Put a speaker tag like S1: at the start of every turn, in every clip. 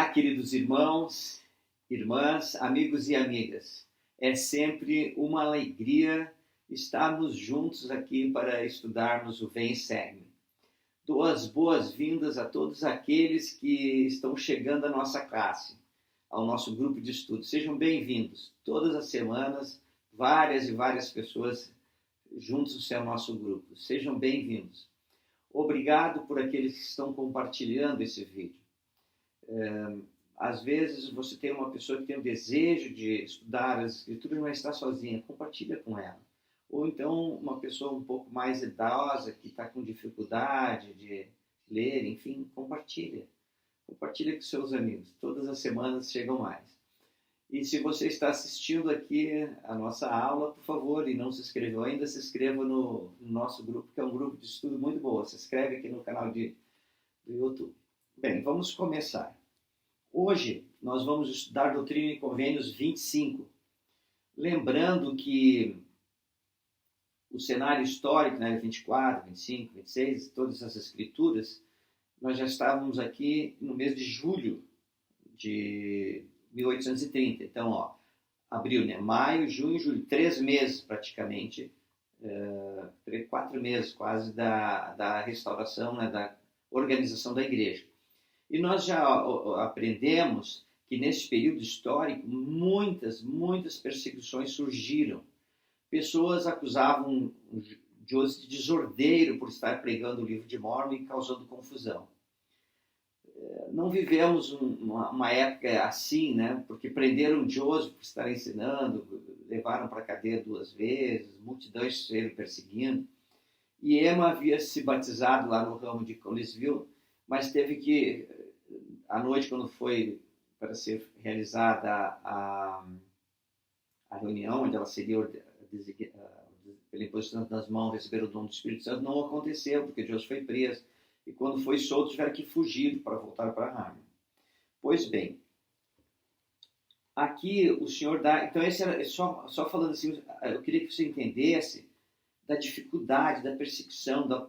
S1: Queridos irmãos, irmãs, amigos e amigas. É sempre uma alegria estarmos juntos aqui para estudarmos o Vem e Segue-me. Dou as boas-vindas a todos aqueles que estão chegando à nossa classe, ao nosso grupo de estudo. Sejam bem-vindos. Todas as semanas, várias e várias pessoas juntos ao nosso grupo. Sejam bem-vindos. Obrigado por aqueles que estão compartilhando esse vídeo. Às vezes você tem uma pessoa que tem o desejo de estudar as escrituras, mas está sozinha, compartilha com ela. Ou então uma pessoa um pouco mais idosa, que está com dificuldade de ler, enfim, compartilha. Compartilha com seus amigos. Todas as semanas chegam mais. E se você está assistindo aqui a nossa aula, por favor, e não se inscreveu ainda, se inscreva no nosso grupo, que é um grupo de estudo muito bom. Se inscreve aqui no canal do YouTube. Bem, vamos começar. Hoje nós vamos estudar Doutrina e Convênios 25. Lembrando que o cenário histórico, né, 24, 25, 26, todas essas escrituras, nós já estávamos aqui no mês de julho de 1830. Então, abril, né, maio, junho, julho, 3 meses praticamente, 4 meses quase da restauração, né, da organização da igreja. E nós já aprendemos que nesse período histórico muitas perseguições surgiram. Pessoas acusavam Joseph de desordeiro por estar pregando o livro de Mórmon e causando confusão. Não vivemos uma época assim, né? Porque prenderam Joseph por estar ensinando, levaram para a cadeia 2 vezes, multidões foram perseguindo. E Emma havia se batizado lá no ramo de Collinsville, mas teve que, à noite, quando foi para ser realizada a reunião, onde ela seria pela imposição das mãos, receber o dom do Espírito Santo, não aconteceu, porque Joseph foi preso. E quando foi solto, tiveram que fugir para voltar para Harmon. Pois bem, aqui o Senhor dá... Então, esse era só falando assim, eu queria que você entendesse da dificuldade, da perseguição,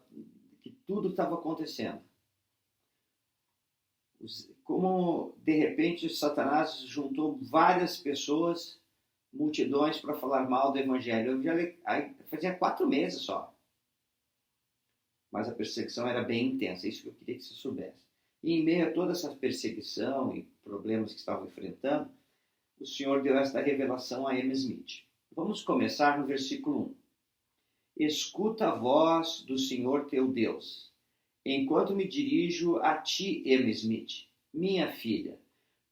S1: que tudo estava acontecendo. Como, de repente, Satanás juntou várias pessoas, multidões, para falar mal do Evangelho. Fazia 4 meses só. Mas a perseguição era bem intensa, isso que eu queria que você soubesse. E em meio a toda essa perseguição e problemas que estavam enfrentando, o Senhor deu esta revelação a Emma Smith. Vamos começar no versículo 1. Escuta a voz do Senhor teu Deus, enquanto me dirijo a ti, Emma Smith, minha filha,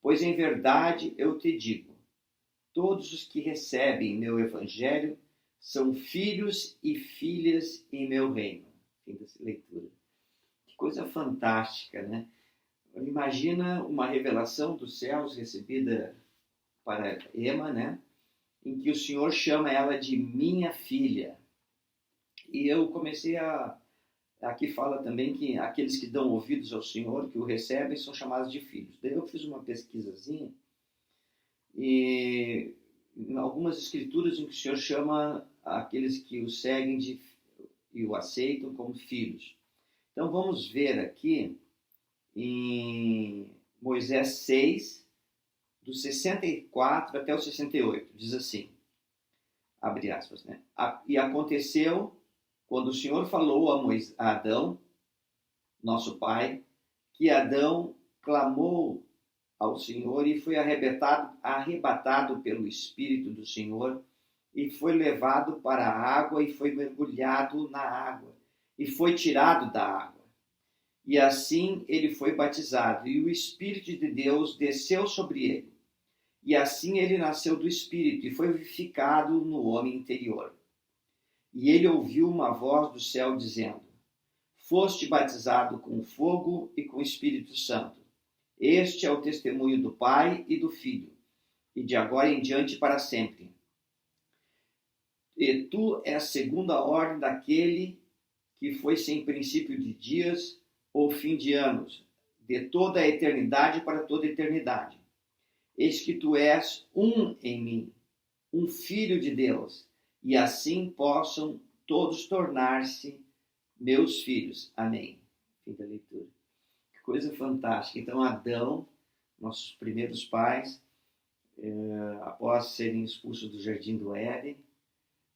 S1: pois em verdade eu te digo, todos os que recebem meu evangelho são filhos e filhas em meu reino. Fim dessa leitura. Que coisa fantástica, né? Imagina uma revelação dos céus recebida para Emma, né? Em que o Senhor chama ela de minha filha. E eu comecei aqui fala também que aqueles que dão ouvidos ao Senhor, que o recebem, são chamados de filhos. Daí eu fiz uma pesquisazinha e em algumas escrituras em que o Senhor chama aqueles que o seguem e o aceitam como filhos. Então vamos ver aqui em Moisés 6, do 64 até o 68, diz assim, abre aspas, né? E aconteceu, quando o Senhor falou a Adão, nosso pai, que Adão clamou ao Senhor e foi arrebatado pelo Espírito do Senhor e foi levado para a água e foi mergulhado na água e foi tirado da água. E assim ele foi batizado e o Espírito de Deus desceu sobre ele. E assim ele nasceu do Espírito e foi vivificado no homem interior. E ele ouviu uma voz do céu dizendo, foste batizado com fogo e com o Espírito Santo. Este é o testemunho do Pai e do Filho, e de agora em diante para sempre. E tu és a segunda ordem daquele que foi sem princípio de dias ou fim de anos, de toda a eternidade para toda a eternidade. Eis que tu és um em mim, um filho de Deus, e assim possam todos tornar-se meus filhos. Amém. Fim da leitura. Que coisa fantástica. Então Adão nossos primeiros pais, após serem expulsos do Jardim do Éden,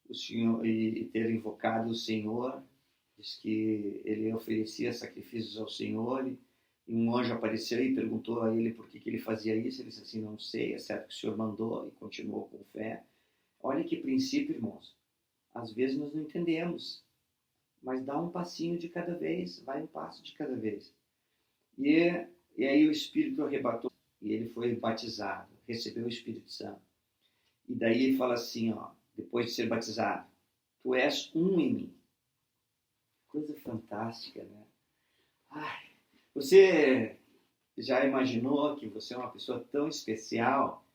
S1: o Senhor, e ter invocado o Senhor, diz que ele oferecia sacrifícios ao Senhor, e um anjo apareceu e perguntou a ele por que ele fazia isso. Ele disse assim: não sei, é certo que o Senhor mandou, e continuou com fé. Olha que princípio, irmãos. Às vezes nós não entendemos, mas dá um passinho de cada vez, vai um passo de cada vez. E aí o Espírito arrebatou, e ele foi batizado, recebeu o Espírito Santo. E daí ele fala assim, depois de ser batizado: tu és um em mim. Coisa fantástica, né? Você já imaginou que você é uma pessoa tão especial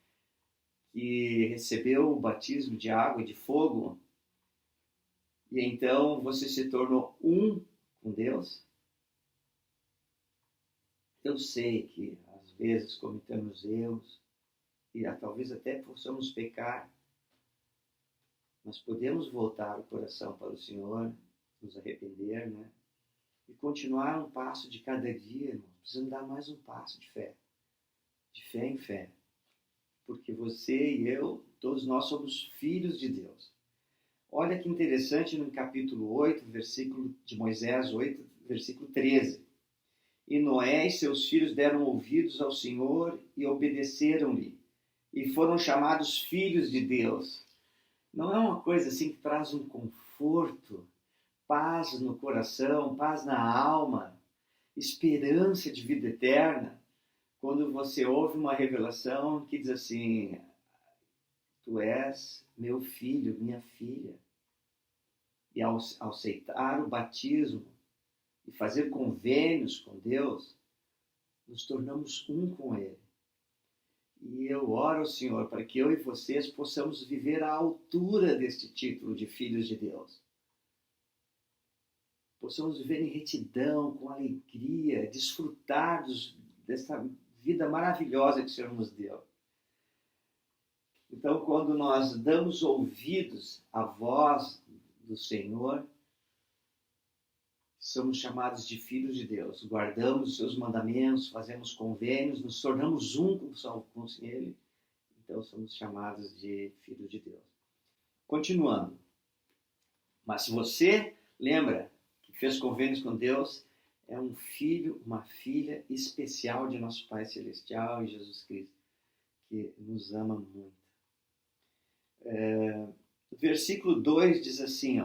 S1: que recebeu o batismo de água e de fogo, e então você se tornou um com Deus? Eu sei que às vezes cometemos erros e talvez até possamos pecar, mas podemos voltar o coração para o Senhor, nos arrepender, né? E continuar um passo de cada dia, irmão. Precisamos dar mais um passo de fé em fé. Porque você e eu, todos nós somos filhos de Deus. Olha que interessante no capítulo 8, versículo de Moisés 8, versículo 13. E Noé e seus filhos deram ouvidos ao Senhor e obedeceram-lhe, e foram chamados filhos de Deus. Não é uma coisa assim que traz um conforto, paz no coração, paz na alma, esperança de vida eterna, quando você ouve uma revelação que diz assim: tu és meu filho, minha filha. E ao aceitar o batismo e fazer convênios com Deus, nos tornamos um com Ele. E eu oro ao Senhor para que eu e vocês possamos viver à altura deste título de filhos de Deus. Possamos viver em retidão, com alegria, desfrutar dessa vida maravilhosa que o Senhor nos deu. Então, quando nós damos ouvidos à voz do Senhor, somos chamados de filhos de Deus. Guardamos os seus mandamentos, fazemos convênios, nos tornamos um com Ele. Então, somos chamados de filhos de Deus. Continuando. Mas se você lembra que fez convênios com Deus, é um filho, uma filha especial de nosso Pai Celestial e Jesus Cristo, que nos ama muito. O versículo 2 diz assim,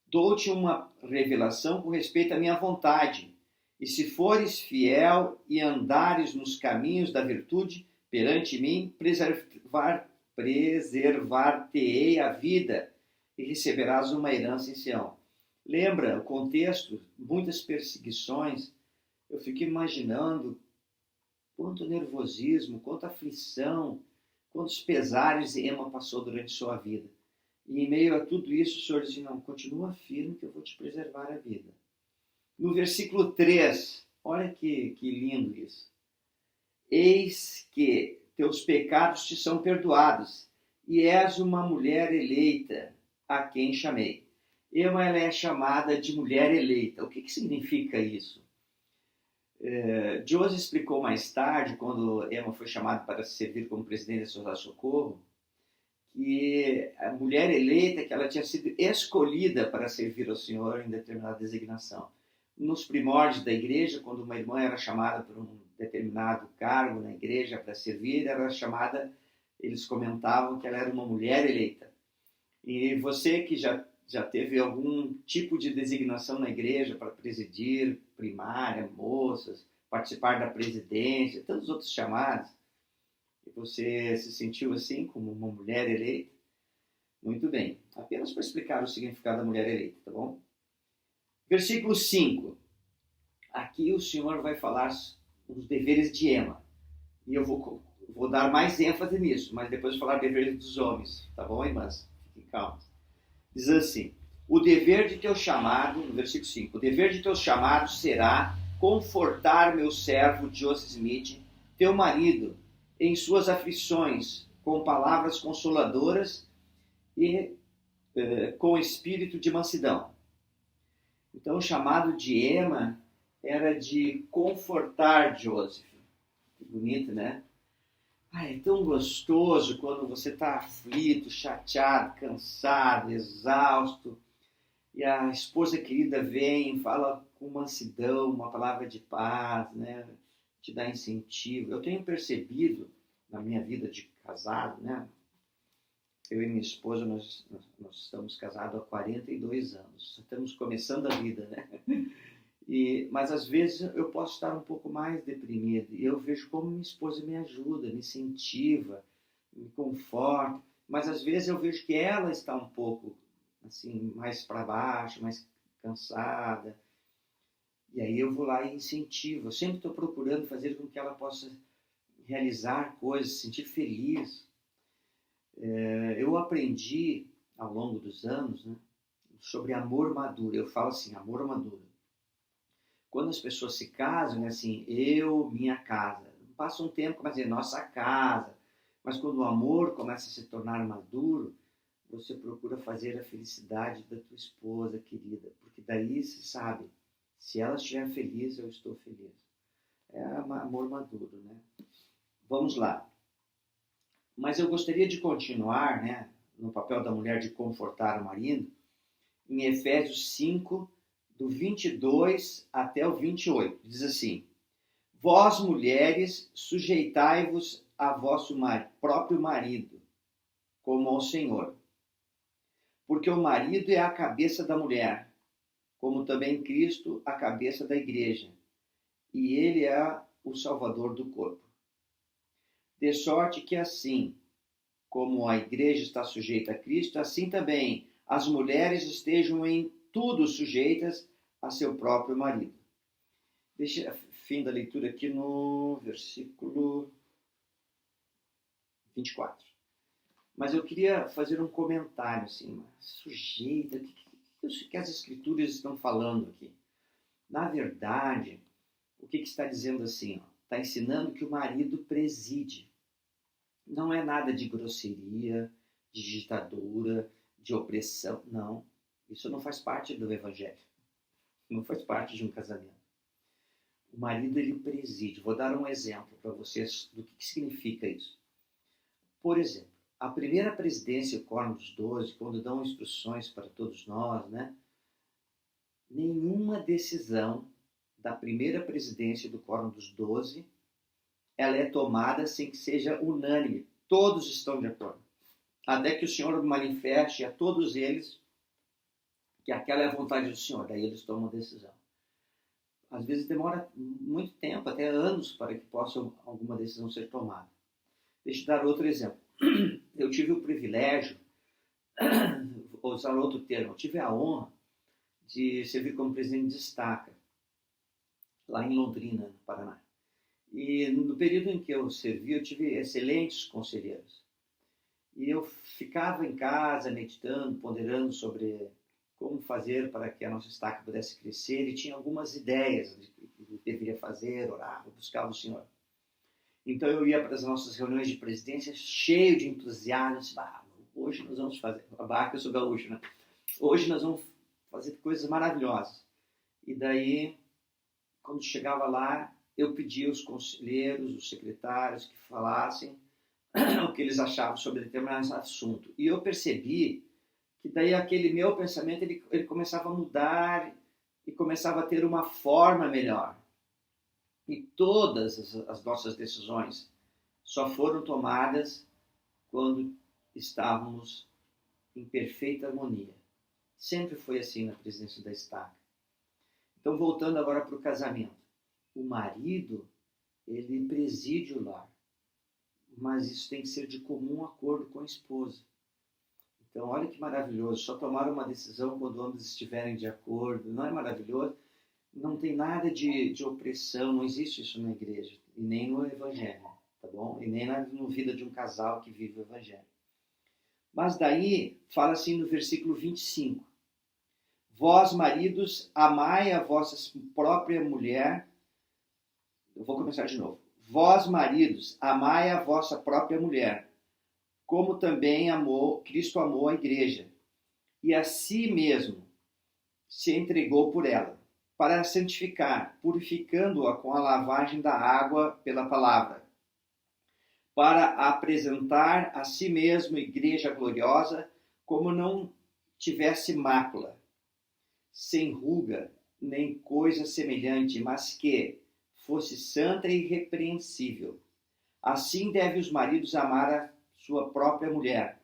S1: dou-te uma revelação com respeito à minha vontade, e se fores fiel e andares nos caminhos da virtude perante mim, preservar-te-ei a vida, e receberás uma herança em Sião. Lembra o contexto? Muitas perseguições. Eu fico imaginando quanto nervosismo, quanta aflição, quantos pesares Ema passou durante sua vida. E em meio a tudo isso, o Senhor diz: não, continua firme que eu vou te preservar a vida. No versículo 3, olha que lindo isso. Eis que teus pecados te são perdoados, e és uma mulher eleita, a quem chamei. Ela é chamada de mulher eleita. O que significa isso? José explicou mais tarde, quando Emma foi chamada para servir como presidente da Sociedade Socorro, que a mulher eleita, que ela tinha sido escolhida para servir ao Senhor em determinada designação. Nos primórdios da igreja, quando uma irmã era chamada por um determinado cargo na igreja para servir, era chamada, eles comentavam que ela era uma mulher eleita. E você que já teve algum tipo de designação na igreja para presidir, primária, moças, participar da presidência, tantos outros chamados, e você se sentiu assim, como uma mulher eleita? Muito bem. Apenas para explicar o significado da mulher eleita, tá bom? Versículo 5. Aqui o Senhor vai falar os deveres de Ema. E eu vou dar mais ênfase nisso, mas depois vou falar deveres dos homens, tá bom, irmãs? Fiquem calmos. Diz assim: o dever de teu chamado, no versículo 5, o dever de teu chamado será confortar meu servo Joseph Smith, teu marido, em suas aflições, com palavras consoladoras e com espírito de mansidão. Então, o chamado de Ema era de confortar Joseph. bonita, né? É tão gostoso quando você está aflito, chateado, cansado, exausto, e a esposa querida vem, fala com mansidão, uma palavra de paz, né? Te dá incentivo. Eu tenho percebido na minha vida de casado, né? Eu e minha esposa, nós estamos casados há 42 anos. Estamos começando a vida, né? Mas às vezes eu posso estar um pouco mais deprimido. E eu vejo como minha esposa me ajuda, me incentiva, me conforta. Mas às vezes eu vejo que ela está um pouco assim, mais para baixo, mais cansada. E aí eu vou lá e incentivo. Eu sempre estou procurando fazer com que ela possa realizar coisas, se sentir feliz. Eu aprendi ao longo dos anos, né, sobre amor maduro. Eu falo assim, amor maduro. Quando as pessoas se casam, é assim, minha casa. Passa um tempo, começa a dizer, nossa casa. Mas quando o amor começa a se tornar maduro, você procura fazer a felicidade da tua esposa querida. Porque daí se sabe, se ela estiver feliz, eu estou feliz. É amor maduro, né? Vamos lá. Mas eu gostaria de continuar, né, no papel da mulher de confortar o marido, em Efésios 5, do 22 até o 28. Diz assim, vós, mulheres, sujeitai-vos a vosso próprio marido, como ao Senhor. Porque o marido é a cabeça da mulher, como também Cristo a cabeça da igreja, e ele é o salvador do corpo. De sorte que assim, como a igreja está sujeita a Cristo, assim também as mulheres estejam em tudo sujeitas a seu próprio marido. Deixa fim da leitura aqui no versículo 24. Mas eu queria fazer um comentário assim, sujeita, o que as escrituras estão falando aqui? Na verdade, o que está dizendo assim? Está ensinando que o marido preside. Não é nada de grosseria, de ditadura, de opressão, não. Isso não faz parte do evangelho. Não faz parte de um casamento. O marido, ele preside. Vou dar um exemplo para vocês do que significa isso. Por exemplo, a primeira presidência, o Quórum dos 12, quando dão instruções para todos nós, né? Nenhuma decisão da primeira presidência do Quórum dos 12, ela é tomada sem que seja unânime. Todos estão de acordo. Até que o Senhor manifeste a todos eles que aquela é a vontade do Senhor. Daí eles tomam a decisão. Às vezes demora muito tempo, até anos, para que possa alguma decisão ser tomada. Deixa eu dar outro exemplo. Eu tive o privilégio, vou usar outro termo, eu tive a honra de servir como presidente de estaca, lá em Londrina, no Paraná. E no período em que eu servi, eu tive excelentes conselheiros. E eu ficava em casa, meditando, ponderando sobre como fazer para que a nossa estaca pudesse crescer, e tinha algumas ideias do que deveria fazer, orava, buscava o Senhor. Então eu ia para as nossas reuniões de presidência cheio de entusiasmo. Hoje nós vamos fazer, eu sou gaúcho, né? Hoje nós vamos fazer coisas maravilhosas. E daí, quando chegava lá, eu pedia aos conselheiros, os secretários que falassem o que eles achavam sobre determinado assunto. E eu percebi que daí aquele meu pensamento ele começava a mudar e começava a ter uma forma melhor. E todas as nossas decisões só foram tomadas quando estávamos em perfeita harmonia. Sempre foi assim na presidência da estaca. Então, voltando agora para o casamento. O marido, ele preside o lar. Mas isso tem que ser de comum acordo com a esposa. Então, olha que maravilhoso. Só tomar uma decisão quando ambos estiverem de acordo. Não é maravilhoso? Não tem nada de opressão, não existe isso na igreja. E nem no evangelho, tá bom? E nem na vida de um casal que vive o evangelho. Mas daí, fala assim no versículo 25. Vós, maridos, amai a vossa própria mulher. Eu vou começar de novo. Vós, maridos, amai a vossa própria mulher, como também Cristo amou a igreja, e a si mesmo se entregou por ela, para a santificar, purificando-a com a lavagem da água pela palavra, para apresentar a si mesmo igreja gloriosa, como não tivesse mácula, sem ruga, nem coisa semelhante, mas que fosse santa e irrepreensível. Assim devem os maridos amar a sua própria mulher,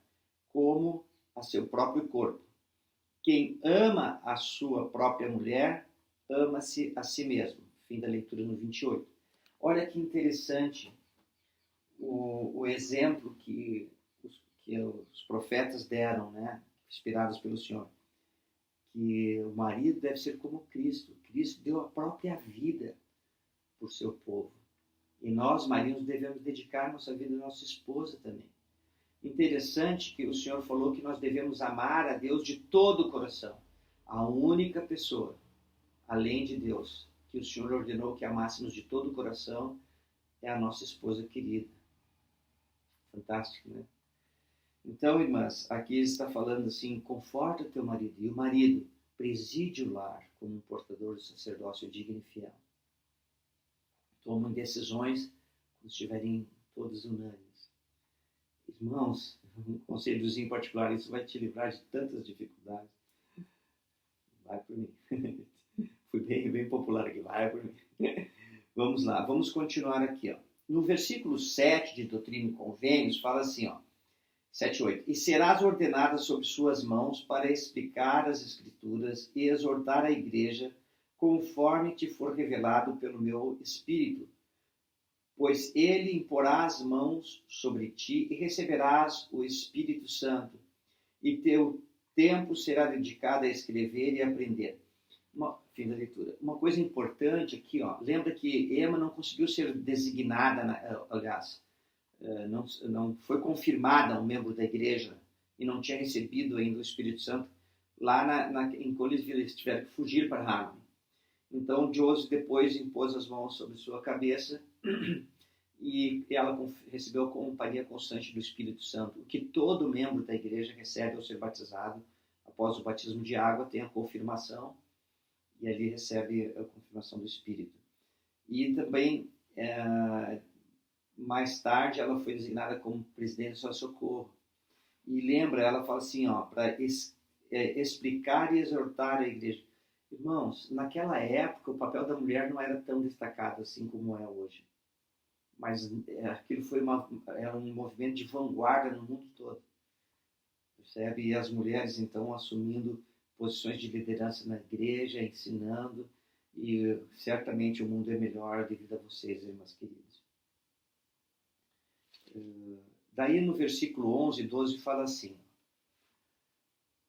S1: como a seu próprio corpo. Quem ama a sua própria mulher, ama-se a si mesmo. Fim da leitura no 28. Olha que interessante o exemplo que os profetas deram, né? Inspirados pelo Senhor. Que o marido deve ser como Cristo. Cristo deu a própria vida por seu povo. E nós, maridos, devemos dedicar nossa vida à nossa esposa também. Interessante que o Senhor falou que nós devemos amar a Deus de todo o coração. A única pessoa, além de Deus, que o Senhor ordenou que amássemos de todo o coração é a nossa esposa querida. Fantástico, né? Então, irmãs, aqui está falando assim, conforta teu marido. E o marido, preside o lar como um portador do sacerdócio digno e fiel. Tomem decisões quando estiverem todos unânimes. Irmãos, um conselhozinho particular, isso vai te livrar de tantas dificuldades. Vai por mim. Fui bem popular aqui, vai por mim. Vamos lá, vamos continuar aqui. Ó. No versículo 7 de Doutrina e Convênios, fala assim, ó, 7, 8. E serás ordenada sobre suas mãos para explicar as Escrituras e exortar a igreja conforme te for revelado pelo meu Espírito. Pois ele imporá as mãos sobre ti e receberás o Espírito Santo. E teu tempo será dedicado a escrever e aprender. Fim da leitura. Uma coisa importante aqui, ó, lembra que Ema não conseguiu ser designada, aliás, não foi confirmada um membro da igreja e não tinha recebido ainda o Espírito Santo lá em Colísio, eles tiveram que fugir para Harmony. Então Joseph depois impôs as mãos sobre sua cabeça e ela recebeu a companhia constante do Espírito Santo. O que todo membro da igreja recebe ao ser batizado, após o batismo de água, tem a confirmação e ali recebe a confirmação do Espírito. E também mais tarde ela foi designada como presidente do socorro. E lembra, ela fala assim, ó, para explicar e exortar a igreja. Irmãos, naquela época o papel da mulher não era tão destacado assim como é hoje. Mas aquilo era um movimento de vanguarda no mundo todo. Percebe? E as mulheres, então, assumindo posições de liderança na igreja, ensinando. E certamente o mundo é melhor devido a vocês, irmãs queridas. Daí no versículo 11 e 12 fala assim: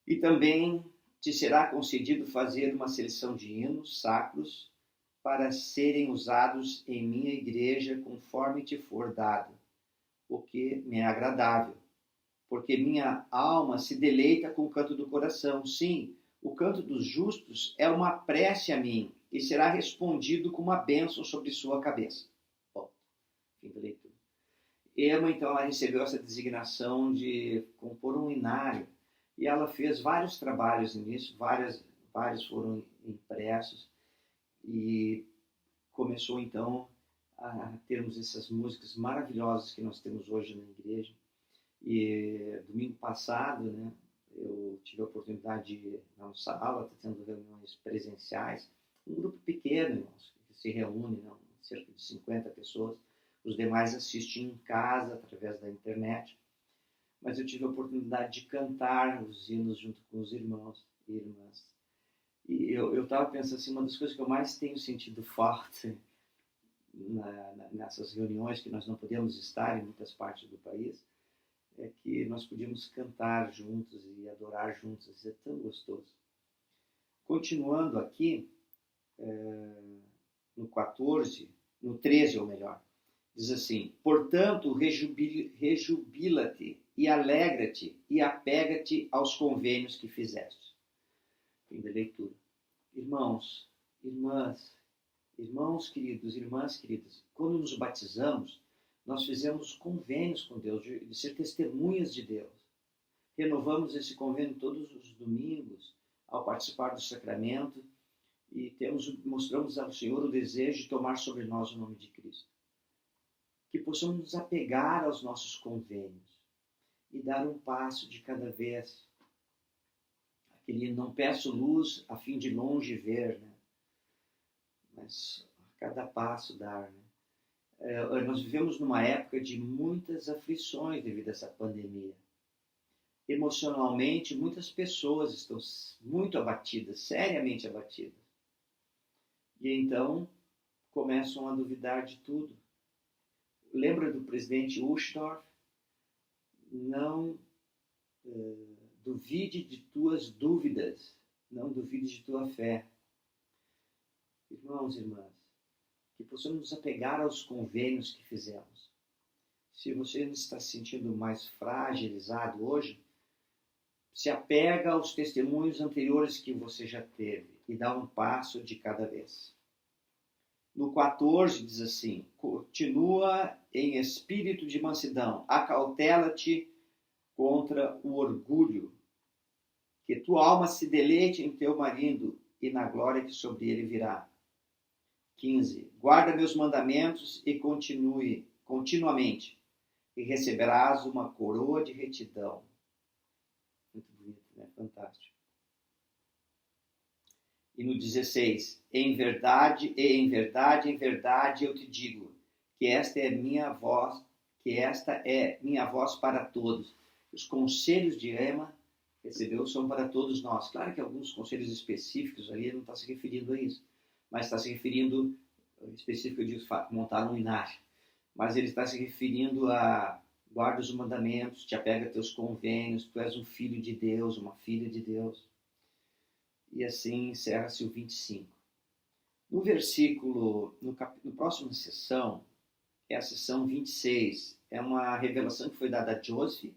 S1: e também te será concedido fazer uma seleção de hinos sacros para serem usados em minha igreja conforme te for dado, o que me é agradável, porque minha alma se deleita com o canto do coração. Sim, o canto dos justos é uma prece a mim e será respondido com uma bênção sobre sua cabeça. Bom, fim da leitura. Ema, então, ela recebeu essa designação de compor um inário e ela fez vários trabalhos nisso, vários foram impressos e começou, então, a termos essas músicas maravilhosas que nós temos hoje na igreja. E domingo passado, né, eu tive a oportunidade de ir na nossa aula, tendo reuniões presenciais, um grupo pequeno, irmãos, que se reúne, né, cerca de 50 pessoas, os demais assistem em casa, através da internet, mas eu tive a oportunidade de cantar os hinos junto com os irmãos e irmãs. E eu estava pensando assim, uma das coisas que eu mais tenho sentido falta nessas reuniões que nós não podemos estar em muitas partes do país, é que nós podíamos cantar juntos e adorar juntos. Isso é tão gostoso. Continuando aqui, no 14, no 13 ou melhor, diz assim: portanto, rejubila-te e alegra-te e apega-te aos convênios que fizeste. Fim da leitura. Irmãos, irmãs, irmãos queridos, irmãs queridas, quando nos batizamos, nós fizemos convênios com Deus, de ser testemunhas de Deus. Renovamos esse convênio todos os domingos, ao participar do sacramento, e mostramos ao Senhor o desejo de tomar sobre nós o nome de Cristo. que possamos nos apegar aos nossos convênios e dar um passo de cada vez. Aquele não peço luz a fim de longe ver, né? Mas a cada passo dar, né? Nós vivemos numa época de muitas aflições devido a essa pandemia. Emocionalmente, muitas pessoas estão muito abatidas, seriamente abatidas. E então começam a duvidar de tudo. Lembra do presidente Uchtdorf? Não duvide de tuas dúvidas, não duvide de tua fé. Irmãos e irmãs, que possamos nos apegar aos convênios que fizemos. Se você está se sentindo mais fragilizado hoje, se apega aos testemunhos anteriores que você já teve e dá um passo de cada vez. No 14 diz assim: continua em espírito de mansidão, acautela-te contra o orgulho, que tua alma se deleite em teu marido e na glória que sobre ele virá. 15. Guarda meus mandamentos e continue continuamente, e receberás uma coroa de retidão. Muito bonito, né? Fantástico. E no 16, em verdade, eu te digo, que esta é minha voz para todos. Os conselhos de Ema recebeu são para todos nós. Claro que alguns conselhos específicos ali não está se referindo a isso, mas está se referindo, específico de montar um inário, mas ele está se referindo a guarda os mandamentos, te apega a teus convênios, tu és um filho de Deus, uma filha de Deus. E assim encerra-se o 25. No versículo, no próxima sessão, é a sessão 26. É uma revelação que foi dada a Joseph,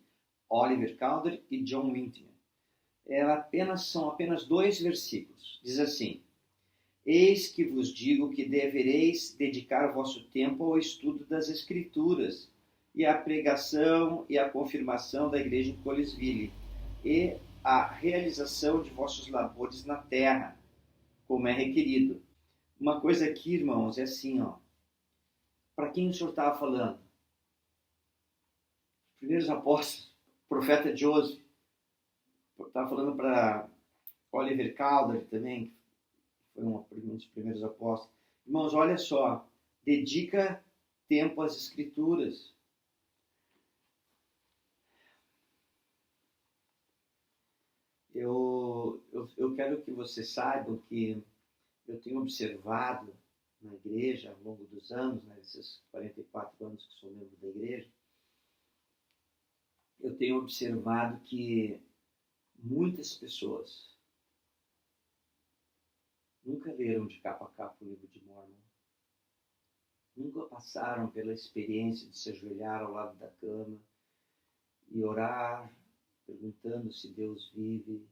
S1: Oliver Cowdery e John Winter. São apenas 2 versículos. Diz assim: eis que vos digo que devereis dedicar vosso tempo ao estudo das Escrituras e à pregação e à confirmação da igreja em Colesville e a realização de vossos labores na terra, como é requerido. Uma coisa aqui, irmãos, é assim, ó. Para quem o senhor estava falando? Primeiros apóstolos, profeta Joseph, estava falando para Oliver Cowdery também, que foi um dos primeiros apóstolos. Irmãos, olha só, dedica tempo às Escrituras. Eu quero que vocês saibam que eu tenho observado na igreja ao longo dos anos, né, esses 44 anos que sou membro da igreja, eu tenho observado que muitas pessoas nunca leram de capa a capa o livro de Mormon, nunca passaram pela experiência de se ajoelhar ao lado da cama e orar, perguntando se Deus vive,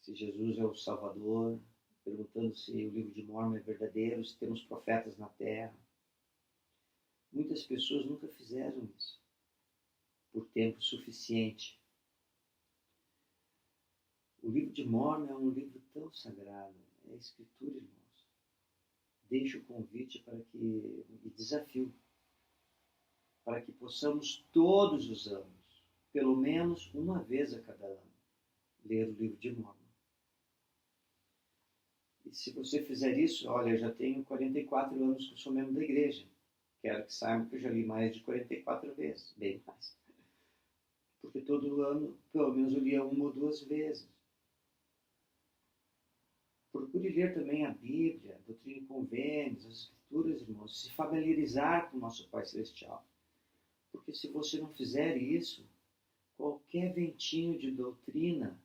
S1: se Jesus é o Salvador, perguntando se o livro de Mormon é verdadeiro, se temos profetas na terra. Muitas pessoas nunca fizeram isso por tempo suficiente. O livro de Mormon é um livro tão sagrado, é a Escritura, irmãos. Deixo o convite e desafio para que possamos todos os anos, pelo menos uma vez a cada ano, ler o livro de Mormon. E se você fizer isso, olha, eu já tenho 44 anos que eu sou membro da igreja. Quero que saibam que eu já li mais de 44 vezes, bem mais. Porque todo ano, pelo menos, eu lia 1 ou 2 vezes. Procure ler também a Bíblia, a Doutrina e Convênios, as Escrituras, irmãos, se familiarizar com o nosso Pai Celestial. Porque se você não fizer isso, qualquer ventinho de doutrina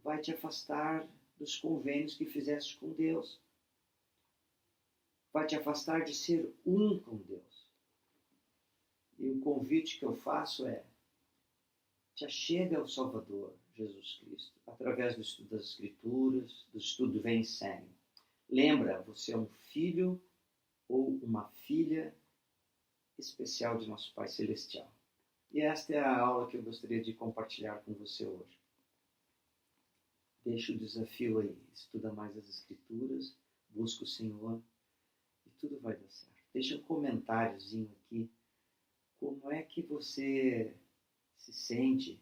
S1: vai te afastar dos convênios que fizeste com Deus. Vai te afastar de ser um com Deus. E o convite que eu faço é: te achega ao Salvador, Jesus Cristo, através do estudo das Escrituras, do estudo do Vem e Segue. Lembra, você é um filho ou uma filha especial de nosso Pai Celestial. E esta é a aula que eu gostaria de compartilhar com você hoje. Deixa o desafio aí, estuda mais as Escrituras, busca o Senhor e tudo vai dar certo. Deixa um comentáriozinho aqui Como é que você se sente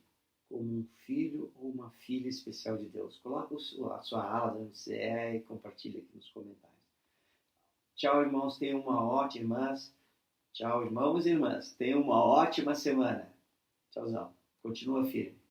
S1: como um filho ou uma filha especial de Deus? Coloca a sua ala onde você é e compartilha aqui nos comentários. Tchau, irmãos. Tenham uma ótima, irmãs. Tchau, irmãos e irmãs. Tenham uma ótima semana. Tchauzão. Continua firme.